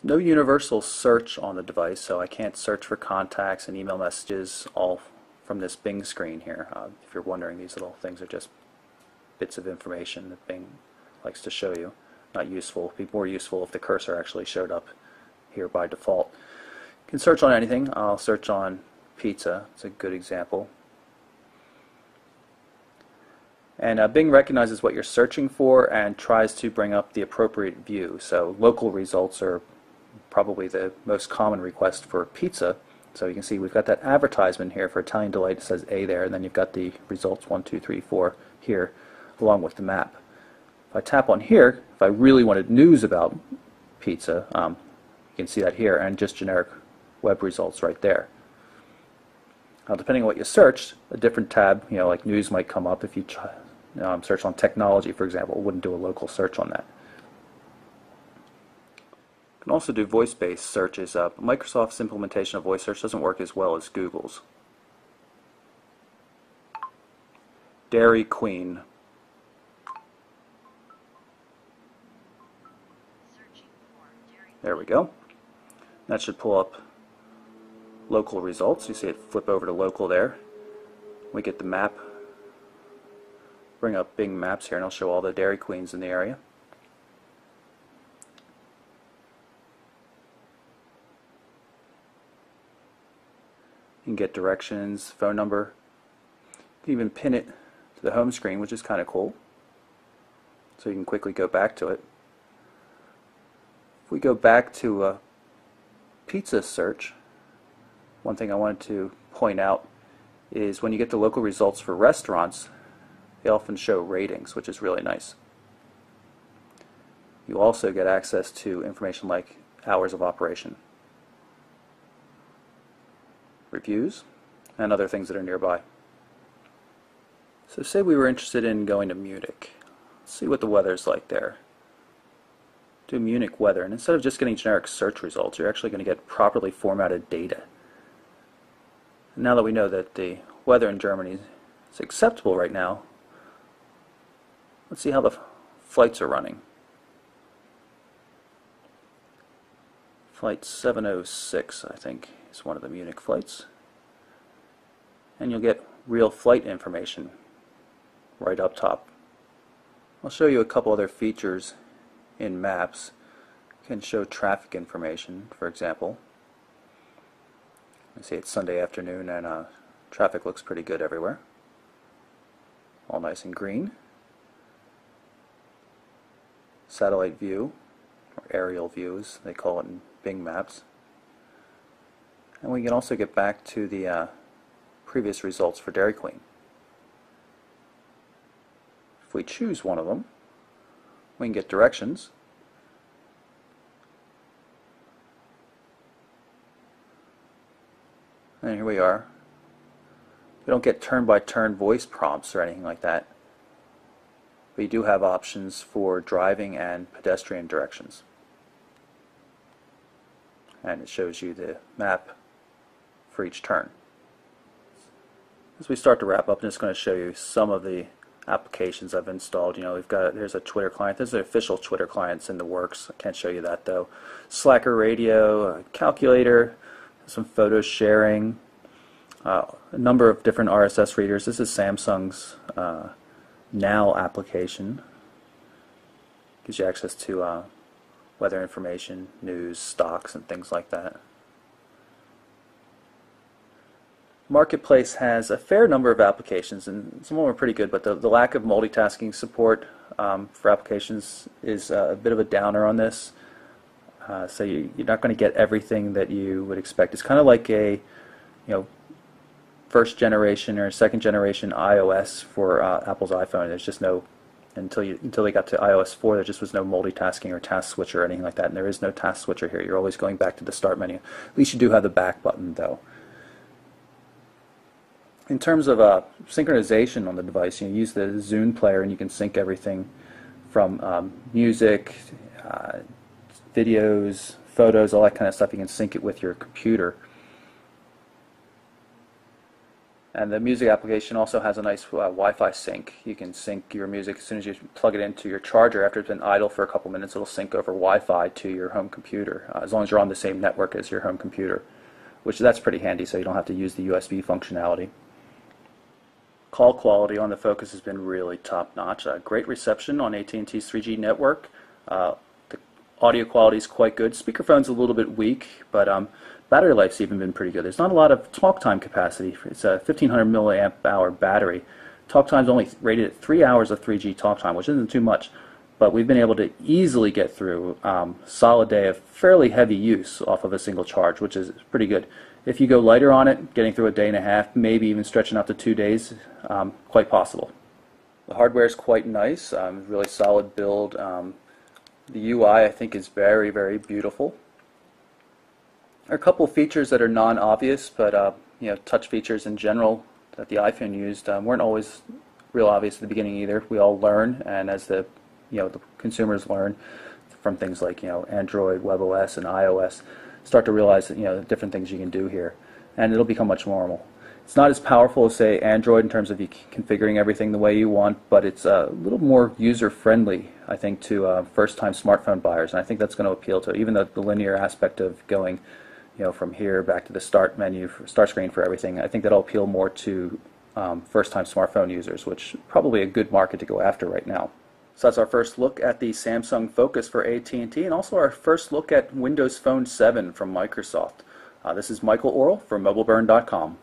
No universal search on the device, so I can't search for contacts and email messages all from this Bing screen here. If you're wondering, these little things are just bits of information that Bing likes to show you. Not useful. It'd be more useful if the cursor actually showed up here by default. You can search on anything. I'll search on pizza. It's a good example. And Bing recognizes what you're searching for and tries to bring up the appropriate view. So local results are probably the most common request for pizza. So you can see we've got that advertisement here for Italian Delight. It says A there, and then you've got the results 1, 2, 3, 4 here, along with the map. If I tap on here, if I really wanted news about pizza, you can see that here, and just generic web results right there. Now, depending on what you searched, a different tab, like news might come up. If you search on technology, for example, it wouldn't do a local search on that. You can also do voice-based searches. Microsoft's implementation of voice search doesn't work as well as Google's. Dairy Queen. There we go. That should pull up local results. You see it flip over to local there. We get the map. Bring up Bing Maps here, and I'll show all the Dairy Queens in the area. You can get directions, phone number. You can even pin it to the home screen, which is kind of cool. So you can quickly go back to it. If we go back to a pizza search, one thing I wanted to point out is when you get the local results for restaurants, they often show ratings, which is really nice. You also get access to information like hours of operation, reviews, and other things that are nearby. So say we were interested in going to Munich. Let's see what the weather's like there. Do Munich weather, and instead of just getting generic search results, you're actually going to get properly formatted data. And now that we know that the weather in Germany is acceptable right now, let's see how the flights are running. Flight 706, I think, is one of the Munich flights. And you'll get real flight information right up top. I'll show you a couple other features in Maps. You can show traffic information, for example. You see it's Sunday afternoon and traffic looks pretty good everywhere. All nice and green. Satellite view, or aerial views, they call it in Bing Maps. And we can also get back to the previous results for Dairy Queen. If we choose one of them, we can get directions. And here we are. We don't get turn-by-turn voice prompts or anything like that. But you do have options for driving and pedestrian directions. And it shows you the map for each turn. As we start to wrap up, I'm just going to show you some of the applications I've installed. There's a Twitter client. There's official Twitter clients in the works. I can't show you that though. Slacker radio, a calculator, some photo sharing, a number of different RSS readers. This is Samsung's Now application. Gives you access to weather information, news, stocks, and things like that. Marketplace has a fair number of applications, and some of them are pretty good, but the lack of multitasking support for applications is a bit of a downer on this. So you're not going to get everything that you would expect. It's kind of like a first generation or second generation iOS for Apple's iPhone. There's just no, until they got to iOS 4, there just was no multitasking or task switcher or anything like that, and there is no task switcher here. You're always going back to the start menu. At least you do have the back button though. In terms of synchronization on the device, you use the Zune player and you can sync everything from music, videos, photos, all that kind of stuff. You can sync it with your computer. And the music application also has a nice Wi-Fi sync. You can sync your music as soon as you plug it into your charger. After it's been idle for a couple minutes, it'll sync over Wi-Fi to your home computer, as long as you're on the same network as your home computer, which that's pretty handy, so you don't have to use the USB functionality. Call quality on the Focus has been really top-notch. Great reception on AT&T's 3G network. The audio quality is quite good. Speakerphone's a little bit weak, but battery life's even been pretty good. There's not a lot of talk time capacity. It's a 1500 milliamp hour battery. Talk time's only rated at 3 hours of 3G talk time, which isn't too much, but we've been able to easily get through a solid day of fairly heavy use off of a single charge, which is pretty good. If you go lighter on it, getting through a day and a half, maybe even stretching out to 2 days, quite possible. The hardware is quite nice, really solid build. The UI, I think, is very, very beautiful. There are a couple of features that are non-obvious, but touch features in general that the iPhone used weren't always real obvious at the beginning either. We all learn, and as the consumers learn from things like Android, WebOS, and iOS, start to realize that the different things you can do here, and it'll become much normal. It's not as powerful as, say, Android in terms of you configuring everything the way you want, but it's a little more user-friendly, I think, to first-time smartphone buyers, and I think that's going to appeal to even the linear aspect of going from here back to the start menu, start screen for everything. I think that'll appeal more to first-time smartphone users, which is probably a good market to go after right now. So that's our first look at the Samsung Focus for AT&T, and also our first look at Windows Phone 7 from Microsoft. This is Michael Orrell from MobileBurn.com.